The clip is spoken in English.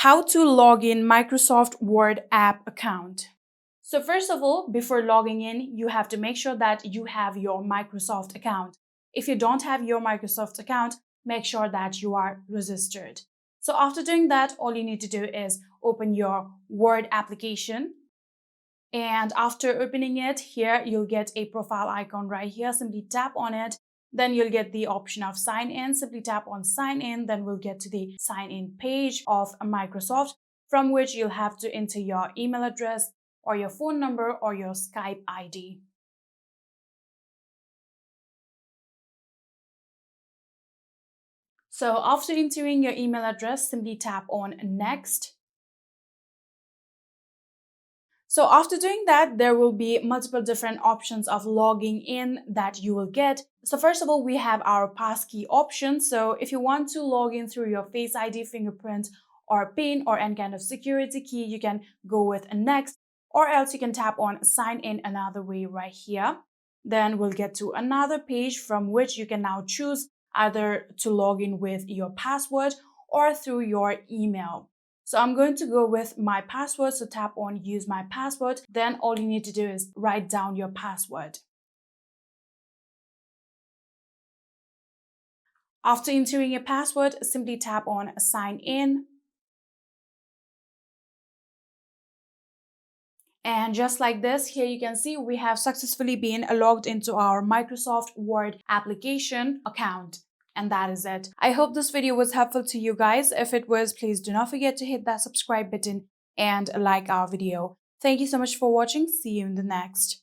How to log in Microsoft Word app account. So first of all, before logging in, you have to make sure that you have your Microsoft account. If you don't have your Microsoft account, make sure that you are registered. So after doing that, all you need to do is open your Word application. And after opening it, here you'll get a profile icon right here. Simply tap on it. Then you'll get the option of sign in. Simply tap on sign in. Then we'll get to the sign in page of Microsoft, from which you'll have to enter your email address or your phone number or your Skype ID. So after entering your email address, simply tap on next. So after doing that, there will be multiple different options of logging in that you will get. So first of all, we have our passkey option. So if you want to log in through your Face ID, fingerprint, or PIN or any kind of security key, you can go with next, or else you can tap on sign in another way right here. Then we'll get to another page from which you can now choose either to log in with your password or through your email. So I'm going to go with my password. So tap on use my password. Then all you need to do is write down your password. After entering your password, simply tap on sign in. And just like this, here you can see we have successfully been logged into our Microsoft Word application account. And that is it. I hope this video was helpful to you guys. If it was, please do not forget to hit that subscribe button and like our video. Thank you so much for watching. See you in the next.